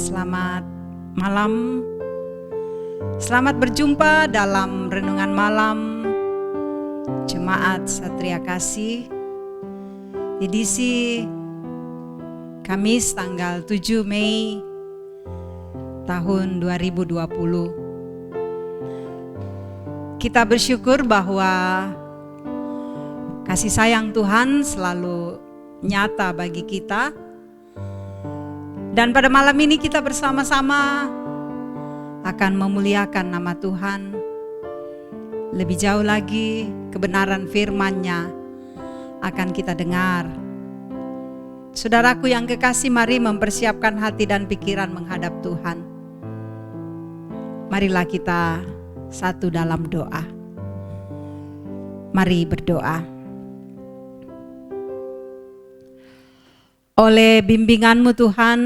Selamat malam. Selamat berjumpa dalam renungan malam Jemaat Satria Kasih, edisi Kamis tanggal 7 Mei tahun 2020. Kita bersyukur bahwa kasih sayang Tuhan selalu nyata bagi kita. Dan pada malam ini kita bersama-sama akan memuliakan nama Tuhan. Lebih jauh lagi kebenaran firman-Nya akan kita dengar. Saudaraku yang kekasih, mari mempersiapkan hati dan pikiran menghadap Tuhan. Marilah kita satu dalam doa. Mari berdoa. Oleh bimbingan-Mu Tuhan,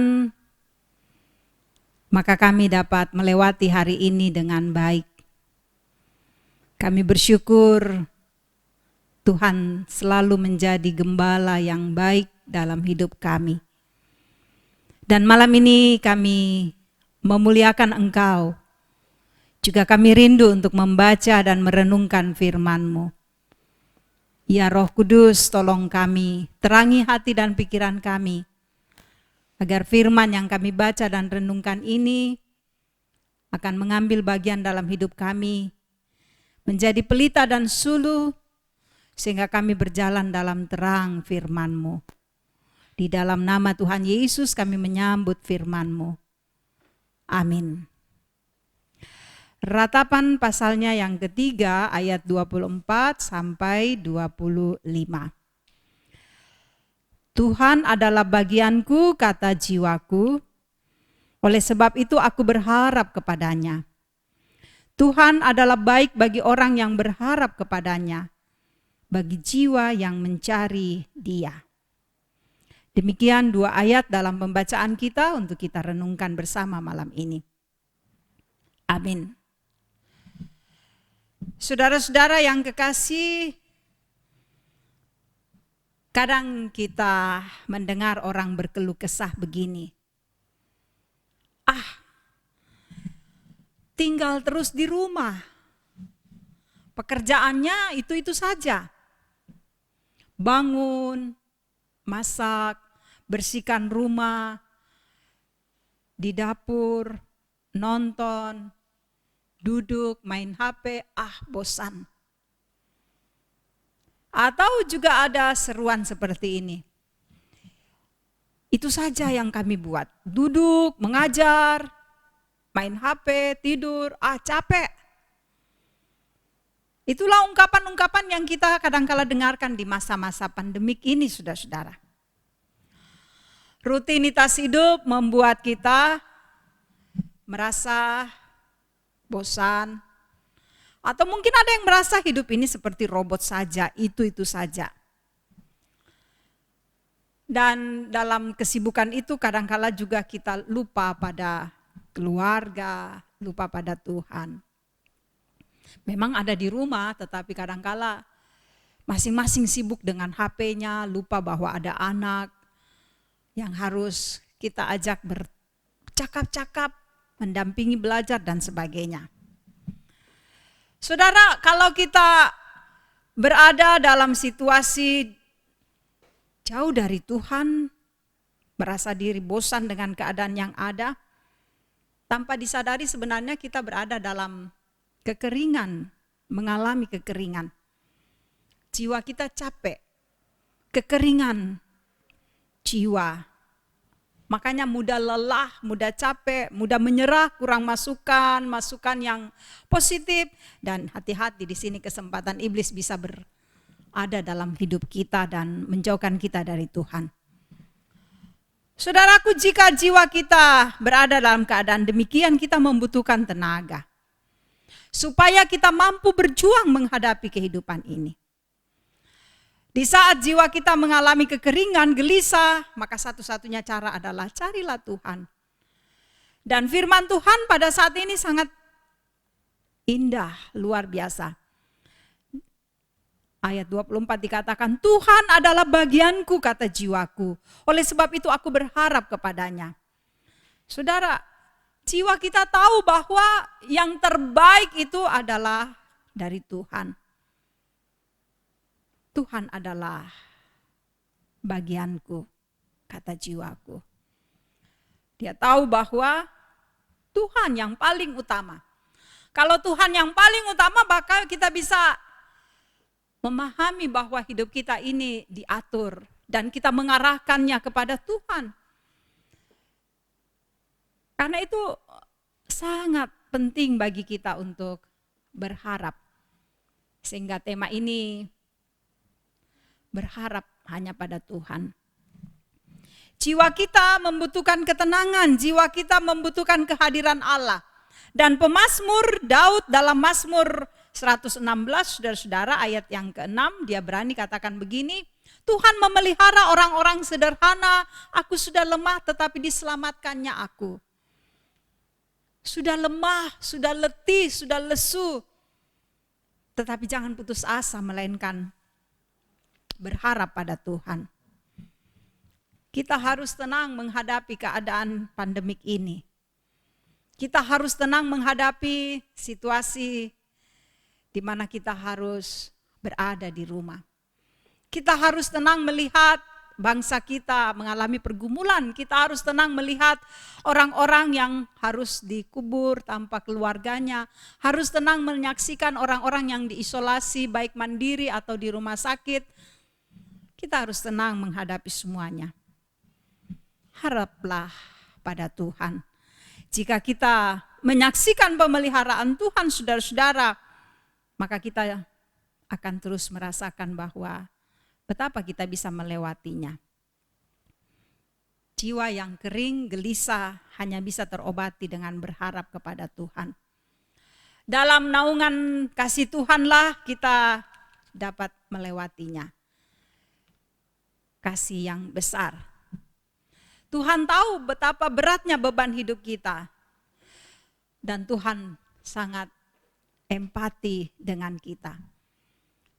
maka kami dapat melewati hari ini dengan baik. Kami bersyukur Tuhan selalu menjadi gembala yang baik dalam hidup kami. Dan malam ini kami memuliakan Engkau. Juga kami rindu untuk membaca dan merenungkan firman-Mu. Ya Roh Kudus, tolong kami, terangi hati dan pikiran kami, agar firman yang kami baca dan renungkan ini akan mengambil bagian dalam hidup kami, menjadi pelita dan suluh, sehingga kami berjalan dalam terang firman-Mu. Di dalam nama Tuhan Yesus kami menyambut firman-Mu. Amin. Ratapan pasalnya yang ketiga ayat 24 sampai 25. Tuhan adalah bagianku, kata jiwaku, oleh sebab itu aku berharap kepadanya. Tuhan adalah baik bagi orang yang berharap kepadanya, bagi jiwa yang mencari Dia. Demikian dua ayat dalam pembacaan kita untuk kita renungkan bersama malam ini. Amin. Saudara-saudara yang kekasih, kadang kita mendengar orang berkeluh kesah begini. Tinggal terus di rumah. Pekerjaannya itu saja. Bangun, masak, bersihkan rumah, di dapur, nonton, duduk, main HP, bosan. Atau juga ada seruan seperti ini. Itu saja yang kami buat. Duduk, mengajar, main HP, tidur, capek. Itulah ungkapan-ungkapan yang kita kadang-kala dengarkan di masa-masa pandemik ini, saudara-saudara. Rutinitas hidup membuat kita merasa bosan, atau mungkin ada yang merasa hidup ini seperti robot saja, itu saja. Dan dalam kesibukan itu kadangkala juga kita lupa pada keluarga, lupa pada Tuhan. Memang ada di rumah, tetapi kadangkala masing-masing sibuk dengan HP-nya, lupa bahwa ada anak yang harus kita ajak bercakap-cakap, mendampingi belajar dan sebagainya. Saudara, kalau kita berada dalam situasi jauh dari Tuhan, merasa diri bosan dengan keadaan yang ada, tanpa disadari sebenarnya kita berada dalam kekeringan, mengalami kekeringan. Jiwa kita capek, kekeringan jiwa. Makanya mudah lelah, mudah capek, mudah menyerah, kurang masukan yang positif. Dan hati-hati, di sini kesempatan iblis bisa berada dalam hidup kita dan menjauhkan kita dari Tuhan. Saudaraku, jika jiwa kita berada dalam keadaan demikian, kita membutuhkan tenaga. Supaya kita mampu berjuang menghadapi kehidupan ini. Di saat jiwa kita mengalami kekeringan, gelisah, maka satu-satunya cara adalah carilah Tuhan. Dan firman Tuhan pada saat ini sangat indah, luar biasa. Ayat 24 dikatakan, Tuhan adalah bagianku, kata jiwaku. Oleh sebab itu aku berharap kepadanya. Saudara, jiwa kita tahu bahwa yang terbaik itu adalah dari Tuhan. Tuhan adalah bagianku, kata jiwaku. Dia tahu bahwa Tuhan yang paling utama. Kalau Tuhan yang paling utama, maka kita bisa memahami bahwa hidup kita ini diatur dan kita mengarahkannya kepada Tuhan. Karena itu sangat penting bagi kita untuk berharap. Sehingga tema ini berharap hanya pada Tuhan. Jiwa kita membutuhkan ketenangan, jiwa kita membutuhkan kehadiran Allah. Dan pemazmur Daud dalam Mazmur 116, saudara-saudara, ayat yang ke-6, dia berani katakan begini, Tuhan memelihara orang-orang sederhana, aku sudah lemah tetapi diselamatkannya aku. Sudah lemah, sudah letih, sudah lesu. Tetapi jangan putus asa, melainkan berharap pada Tuhan. Kita harus tenang menghadapi keadaan pandemik ini. Kita harus tenang menghadapi situasi di mana kita harus berada di rumah. Kita harus tenang melihat bangsa kita mengalami pergumulan. Kita harus tenang melihat orang-orang yang harus dikubur tanpa keluarganya. Harus tenang menyaksikan orang-orang yang diisolasi baik mandiri atau di rumah sakit. Kita harus tenang menghadapi semuanya. Haraplah pada Tuhan. Jika kita menyaksikan pemeliharaan Tuhan, saudara-saudara, maka kita akan terus merasakan bahwa betapa kita bisa melewatinya. Jiwa yang kering, gelisah hanya bisa terobati dengan berharap kepada Tuhan. Dalam naungan kasih Tuhanlah kita dapat melewatinya. Kasih yang besar. Tuhan tahu betapa beratnya beban hidup kita. Dan Tuhan sangat empati dengan kita.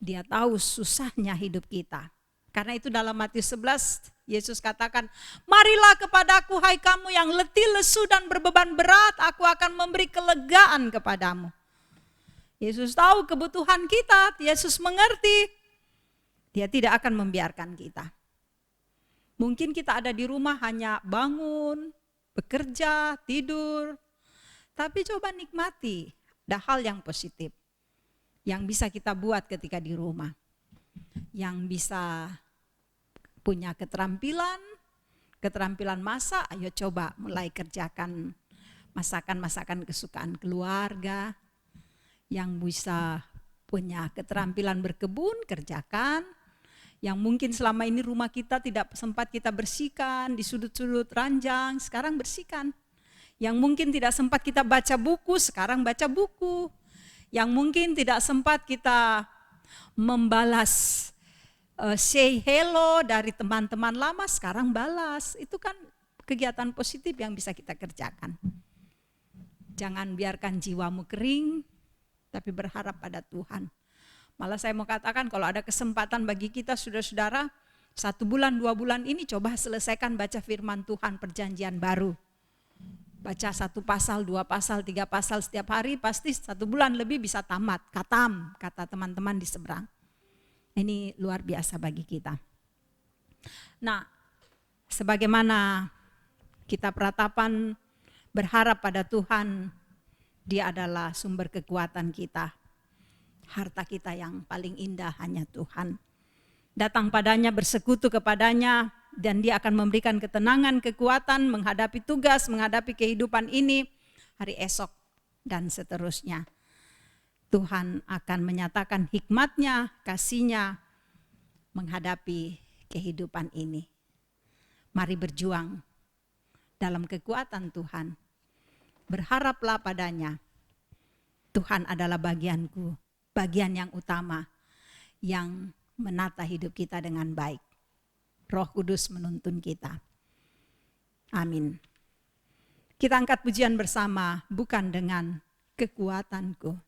Dia tahu susahnya hidup kita. Karena itu dalam Matius 11, Yesus katakan, marilah kepadaku hai kamu yang letih, lesu dan berbeban berat, aku akan memberi kelegaan kepadamu. Yesus tahu kebutuhan kita, Yesus mengerti. Dia tidak akan membiarkan kita. Mungkin kita ada di rumah hanya bangun, bekerja, tidur. Tapi coba nikmati, ada hal yang positif. Yang bisa kita buat ketika di rumah. Yang bisa punya keterampilan masak, ayo coba mulai kerjakan masakan-masakan kesukaan keluarga. Yang bisa punya keterampilan berkebun, kerjakan. Yang mungkin selama ini rumah kita tidak sempat kita bersihkan, di sudut-sudut ranjang, sekarang bersihkan. Yang mungkin tidak sempat kita baca buku, sekarang baca buku. Yang mungkin tidak sempat kita membalas say hello dari teman-teman lama, sekarang balas. Itu kan kegiatan positif yang bisa kita kerjakan. Jangan biarkan jiwamu kering, tapi berharap pada Tuhan. Malah saya mau katakan kalau ada kesempatan bagi kita saudara-saudara, 1 bulan, 2 bulan ini coba selesaikan baca firman Tuhan perjanjian baru. Baca 1 pasal, 2 pasal, 3 pasal setiap hari, pasti 1 bulan lebih bisa tamat. Katam, kata teman-teman di seberang. Ini luar biasa bagi kita. Nah, sebagaimana kita peratapan berharap pada Tuhan, Dia adalah sumber kekuatan kita. Harta kita yang paling indah hanya Tuhan. Datang padanya, bersekutu kepadanya, dan Dia akan memberikan ketenangan, kekuatan menghadapi tugas, menghadapi kehidupan ini, hari esok dan seterusnya. Tuhan akan menyatakan hikmat-Nya, kasih-Nya menghadapi kehidupan ini. Mari berjuang dalam kekuatan Tuhan. Berharaplah padanya. Tuhan adalah bagianku, bagian yang utama yang menata hidup kita dengan baik. Roh Kudus menuntun kita. Amin. Kita angkat pujian bersama, bukan dengan kekuatanku.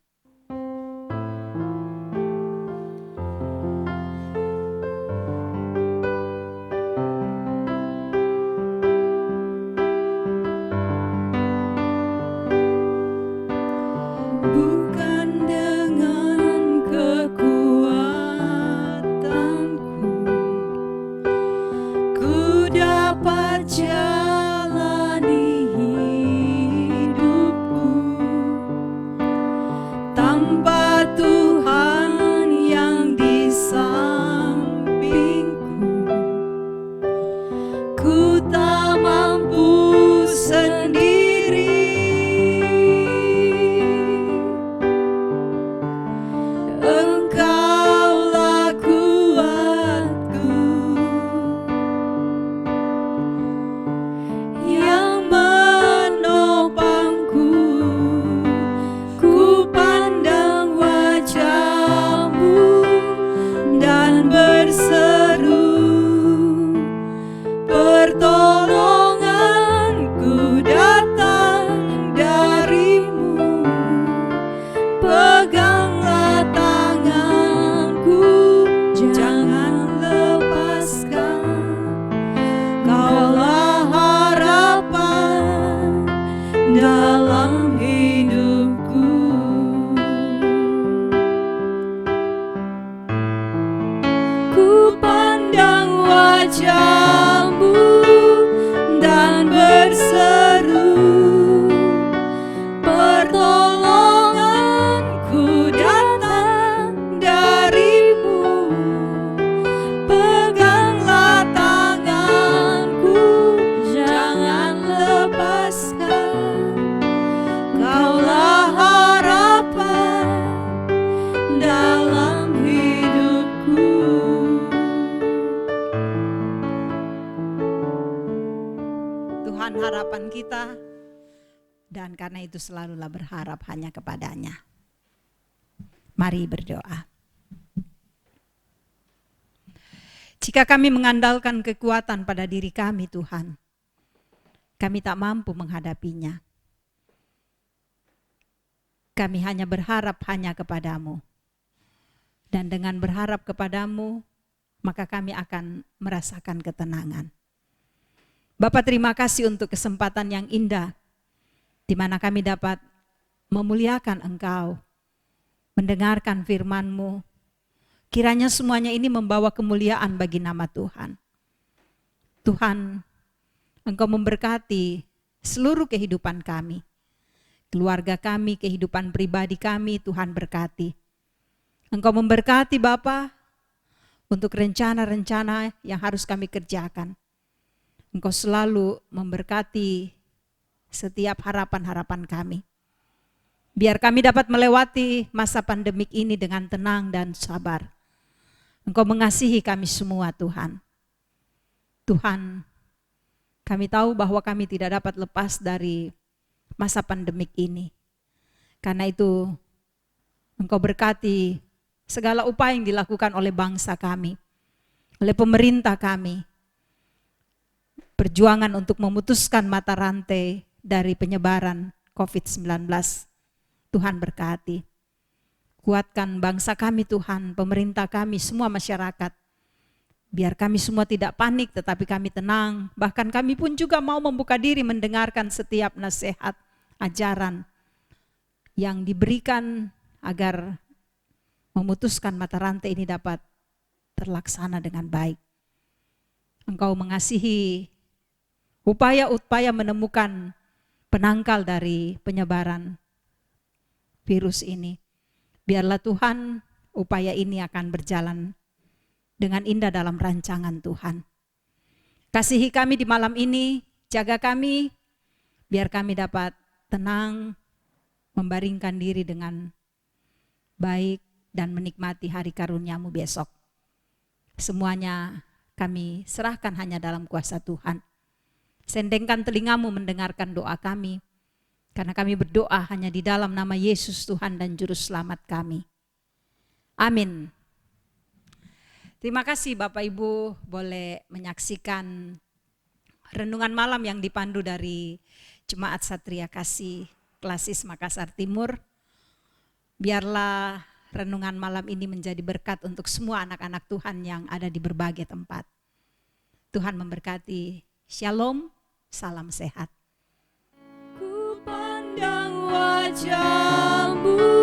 wajah-Mu dan berseru, pertolonganku datang dari-Mu. Peganglah tanganku, jangan lepaskan. Kaulah harapan dalam hidupku. Tuhan harapan kita, dan karena itu selalulah berharap hanya kepada-Nya. Mari berdoa. Jika kami mengandalkan kekuatan pada diri kami, Tuhan, kami tak mampu menghadapinya. Kami hanya berharap hanya kepada-Mu. Dan dengan berharap kepada-Mu, maka kami akan merasakan ketenangan. Bapa, terima kasih untuk kesempatan yang indah, di mana kami dapat memuliakan Engkau, mendengarkan firman-Mu. Kiranya semuanya ini membawa kemuliaan bagi nama Tuhan. Tuhan, Engkau memberkati seluruh kehidupan kami, keluarga kami, kehidupan pribadi kami, Tuhan berkati. Engkau memberkati Bapa untuk rencana-rencana yang harus kami kerjakan. Engkau selalu memberkati setiap harapan-harapan kami. Biar kami dapat melewati masa pandemik ini dengan tenang dan sabar. Engkau mengasihi kami semua, Tuhan. Tuhan, kami tahu bahwa kami tidak dapat lepas dari masa pandemik ini. Karena itu, Engkau berkati segala upaya yang dilakukan oleh bangsa kami, oleh pemerintah kami. Perjuangan untuk memutuskan mata rantai dari penyebaran COVID-19. Tuhan berkati. Kuatkan bangsa kami Tuhan, pemerintah kami, semua masyarakat. Biar kami semua tidak panik tetapi kami tenang. Bahkan kami pun juga mau membuka diri mendengarkan setiap nasihat, ajaran yang diberikan agar memutuskan mata rantai ini dapat terlaksana dengan baik. Engkau mengasihi upaya-upaya menemukan penangkal dari penyebaran virus ini. Biarlah Tuhan, upaya ini akan berjalan dengan indah dalam rancangan Tuhan. Kasihi kami di malam ini, jaga kami, biar kami dapat tenang, membaringkan diri dengan baik dan menikmati hari karunia-Mu besok. Semuanya kami serahkan hanya dalam kuasa Tuhan. Sendengkan telinga-Mu mendengarkan doa kami, karena kami berdoa hanya di dalam nama Yesus Tuhan dan Juru Selamat kami. Amin. Terima kasih Bapak Ibu, boleh menyaksikan renungan malam yang dipandu dari Jemaat Satria Kasih Klasis Makassar Timur. Biarlah renungan malam ini menjadi berkat untuk semua anak-anak Tuhan yang ada di berbagai tempat. Tuhan memberkati. Shalom, salam sehat. Ku pandang wajah-Mu.